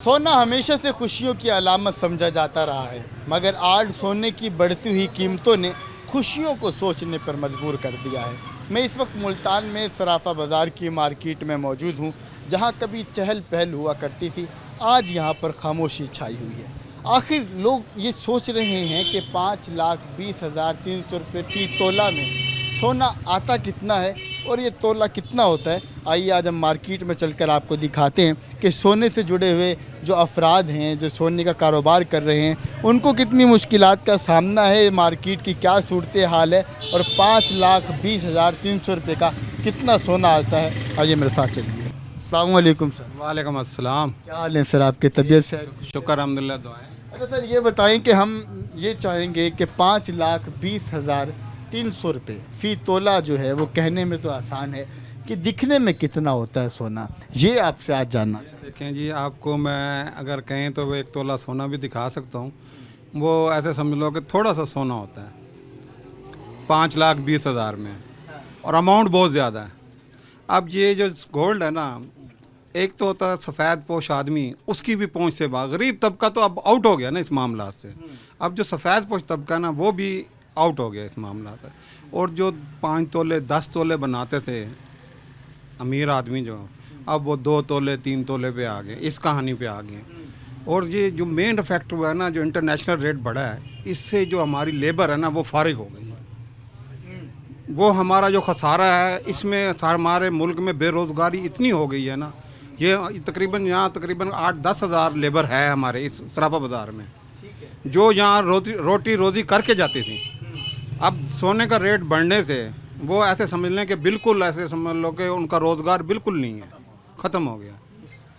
सोना हमेशा से खुशियों की अलामत समझा जाता रहा है, मगर आज सोने की बढ़ती हुई कीमतों ने खुशियों को सोचने पर मजबूर कर दिया है। मैं इस वक्त मुल्तान में सराफा बाज़ार की मार्केट में मौजूद हूँ, जहाँ कभी चहल पहल हुआ करती थी, आज यहाँ पर खामोशी छाई हुई है। आखिर लोग ये सोच रहे हैं कि 5,20,300 रुपये फ़ी तोला में सोना आता कितना है और ये तोला कितना होता है। आइए आज हम मार्केट में चलकर आपको दिखाते हैं कि सोने से जुड़े हुए जो अफराद हैं, जो सोने का कारोबार कर रहे हैं, उनको कितनी मुश्किलात का सामना है, मार्केट की क्या सूरत हाल है और 5,20,300 रुपये का कितना सोना आता है। आइए मेरे साथ चलिए। अस्सलाम वालेकुम सर। वालेकुम अस्सलाम। क्या हाल है सर, आपके तबीयत से? शुक्र अल्हम्दुलिल्लाह, दुआएं। अच्छा सर, ये बताएं कि हम ये चाहेंगे कि 5,20,300 रुपये फ़ी तोला जो है वो कहने में तो आसान है कि दिखने में कितना होता है सोना, ये आपसे आज जानना चाहते हैं। देखें जी, आपको मैं अगर कहें तो वो 1 तोला सोना भी दिखा सकता हूँ। वो ऐसे समझ लो कि थोड़ा सा सोना होता है 5,20,000 में, और अमाउंट बहुत ज़्यादा है। अब ये जो गोल्ड है ना, एक तो होता है सफ़ेद पोश आदमी, उसकी भी पहुँच से बाहर, गरीब तबका तो अब आउट हो गया ना इस मामला से। अब जो सफ़ेद पोश तबका ना, वो भी आउट हो गया इस मामला से। और जो 5 तोले 10 तोले बनाते थे अमीर आदमी, जो अब वो 2 तोले 3 तोले पे आ गए, इस कहानी पे आ गए। और ये जो मेन इफेक्ट हुआ है ना, जो इंटरनेशनल रेट बढ़ा है, इससे जो हमारी लेबर है ना वो फारिग हो गई है। वो हमारा जो खसारा है, इसमें हमारे मुल्क में बेरोज़गारी इतनी हो गई है ना, ये तकरीबन यहाँ तकरीबन 8-10 हज़ार लेबर है हमारे इस सराफा बाज़ार में, जो यहाँ रोटी रोज़ी करके जाती थी। अब सोने का रेट बढ़ने से वो ऐसे समझ लें कि बिल्कुल ऐसे समझ लो कि उनका रोज़गार बिल्कुल नहीं है, ख़त्म हो गया।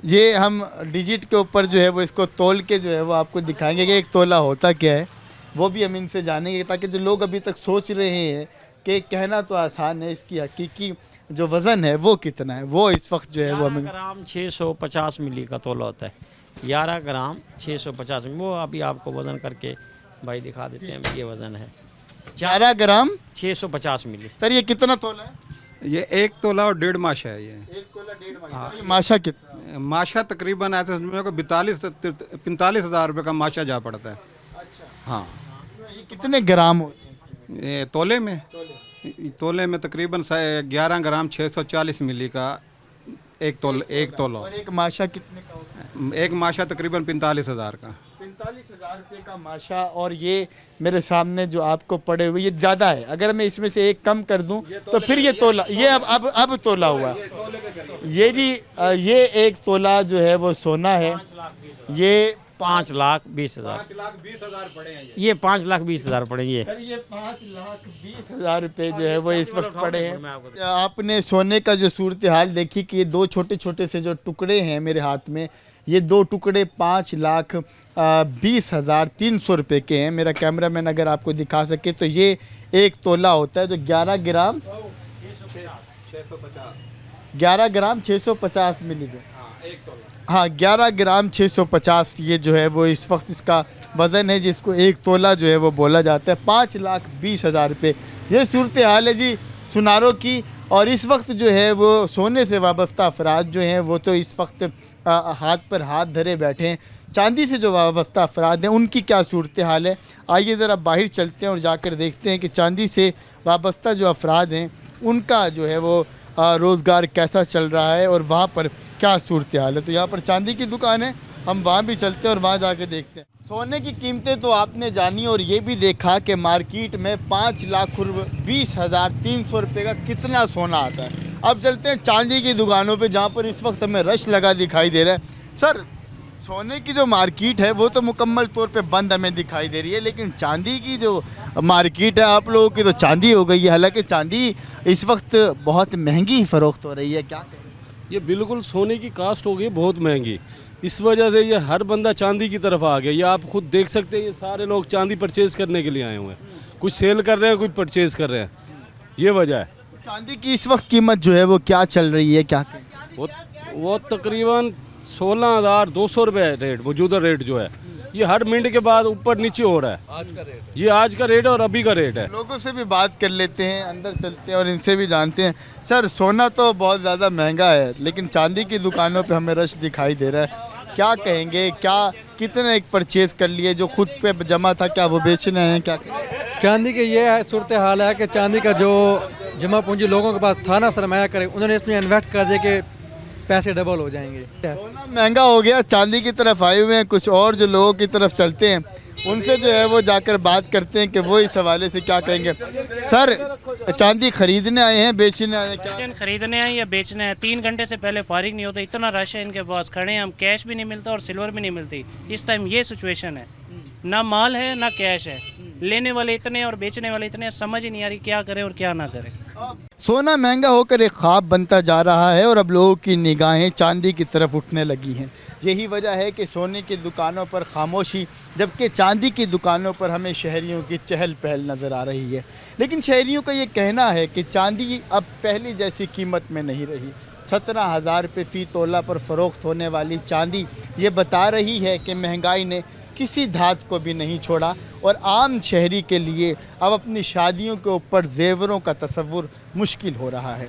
ये हम डिजिट के ऊपर जो है वो इसको तोल के जो है वो आपको दिखाएंगे कि 1 तोला होता क्या है, वो भी हम इनसे जानेंगे, ताकि जो लोग अभी तक सोच रहे हैं कि कहना तो आसान है, इसकी हकीकी जो वज़न है वो कितना है, वो इस वक्त जो है वो 11 हमें। ग्राम 650 मिली का तोला होता है। 11 ग्राम 650 मिली, वो अभी आपको वज़न करके भाई दिखा देते हैं। ये वज़न है 11 ग्राम 650 मिली। सर, ये कितना तोला है? ये 1 तोला और 1.5 माशा है। ये 1 तोला 1.5 माशा। ये माशा कितना? माशा तकरीबन ऐसे समझो कि 45 हज़ार रुपये का माशा जा पड़ता है। अच्छा, हाँ, ये कितने ग्राम होते हैं? ये तोले में तकरीबन 11 ग्राम 640 मिली का एक तोला। और एक माशा कितने का होता है? एक माशा तकरीबन 45 हज़ार का। 45,000 रुपये का माशा। और ये मेरे सामने जो आपको पड़े हुए, ये ज़्यादा है। अगर मैं इसमें से एक कम कर दूं तो फिर ये तोला, ये अब तोला हुआ। ये 1 तोला जो है वो सोना है। ये 5,20,000 5,20,000 पड़े हैं ये 5,20,000 पड़ेंगे। सर, ये 5,20,000 रुपये जो है वो इस वक्त पड़े हैं। मैं आपको आपने सोने का जो सूरत हाल देखी कि ये 2 छोटे छोटे से जो टुकड़े हैं मेरे हाथ में, ये 2 टुकड़े 5,20,300 रुपये के हैं। मेरा कैमरामैन अगर आपको दिखा सके तो ये 1 तोला होता है, जो 11 ग्राम 650 मिलीग्राम। हाँ, 11 ग्राम 650 ये जो है वो इस वक्त इसका वज़न है, जिसको 1 तोला जो है वो बोला जाता है। 5,20,000 रुपये ये सूरत हाल है जी सुनारों की। और इस वक्त जो है वो सोने से वाबस्ता अफराद जो हैं वो तो इस वक्त हाथ पर हाथ धरे बैठे हैं। चांदी से जो वाबस्ता अफराद हैं उनकी क्या सूरत हाल है, आइए ज़रा बाहर चलते हैं और जाकर देखते हैं कि चांदी से वाबस्ता जो अफराद हैं उनका जो है वो रोज़गार कैसा चल रहा है और वहाँ पर क्या सूरत हाल है। तो यहाँ पर चांदी की दुकान है, हम वहाँ भी चलते हैं और वहाँ जाके देखते हैं। सोने की कीमतें तो आपने जानी और ये भी देखा कि मार्केट में 5,20,300 रुपये का कितना सोना आता है। अब चलते हैं चांदी की दुकानों पे, जहाँ पर इस वक्त हमें रश लगा दिखाई दे रहा है। सर, सोने की जो मार्केट है वो तो मुकम्मल तौर पे बंद हमें दिखाई दे रही है, लेकिन चांदी की जो मार्केट है आप लोगों की तो चांदी हो गई है। हालांकि चांदी इस वक्त बहुत महंगी फ़रोख्त हो रही है, क्या कहें? ये बिल्कुल सोने की कास्ट हो गई बहुत महंगी। इस वजह से ये हर बंदा चांदी की तरफ आ गया। ये आप खुद देख सकते हैं, ये सारे लोग चांदी परचेज़ करने के लिए आए हुए हैं। कुछ सेल कर रहे हैं, कुछ परचेज़ कर रहे हैं, ये वजह है। चांदी की इस वक्त कीमत जो है वो क्या चल रही है, क्या कहें? वो तकरीबन 16,200 रुपये रेट, मौजूदा रेट जो है। ये हर मिनट के बाद ऊपर नीचे हो रहा है। ये आज का रेट और अभी का रेट है। लोगों से भी बात कर लेते हैं, अंदर चलते हैं और इनसे भी जानते हैं। सर, सोना तो बहुत ज़्यादा महंगा है, लेकिन चांदी की दुकानों पे हमें रश दिखाई दे रहा है, क्या कहेंगे, क्या कितने एक परचेज़ कर लिए जो खुद पे जमा था, क्या वो बेचने हैं, क्या चांदी की ये है सूरत हाल है कि चांदी का जो जमा पूंजी लोगों के पास था ना सरमाया करे, उन्होंने इसमें इन्वेस्ट कर दिया कि पैसे डबल हो जाएंगे। सोना महंगा हो गया, चांदी की तरफ आए हुए हैं कुछ और जो लोगों की तरफ चलते हैं, उनसे जो है वो जाकर बात करते हैं कि वो इस हवाले से क्या कहेंगे। सर, चांदी खरीदने आए हैं, बेचने आए हैं, क्या चांदी खरीदने हैं या बेचने हैं? 3 घंटे से पहले फारिग नहीं होते, इतना रश है इनके पास, खड़े हैं हम, कैश भी नहीं मिलता और सिल्वर भी नहीं मिलती। इस टाइम ये सिचुएशन है, ना माल है ना कैश है, लेने वाले इतने और बेचने वाले इतने, समझ ही नहीं आ रही क्या करें और क्या ना करें। सोना महंगा होकर एक ख्वाब बनता जा रहा है और अब लोगों की निगाहें चांदी की तरफ उठने लगी हैं। यही वजह है कि सोने की दुकानों पर खामोशी, जबकि चांदी की दुकानों पर हमें शहरियों की चहल पहल नज़र आ रही है। लेकिन शहरियों का ये कहना है कि चांदी अब पहली जैसी कीमत में नहीं रही। 17,000 रुपये फ़ी तोला पर फ़रोख्त होने वाली चांदी ये बता रही है कि महंगाई ने किसी धात को भी नहीं छोड़ा और आम शहरी के लिए अब अपनी शादियों के ऊपर जेवरों का तसव्वुर मुश्किल हो रहा है।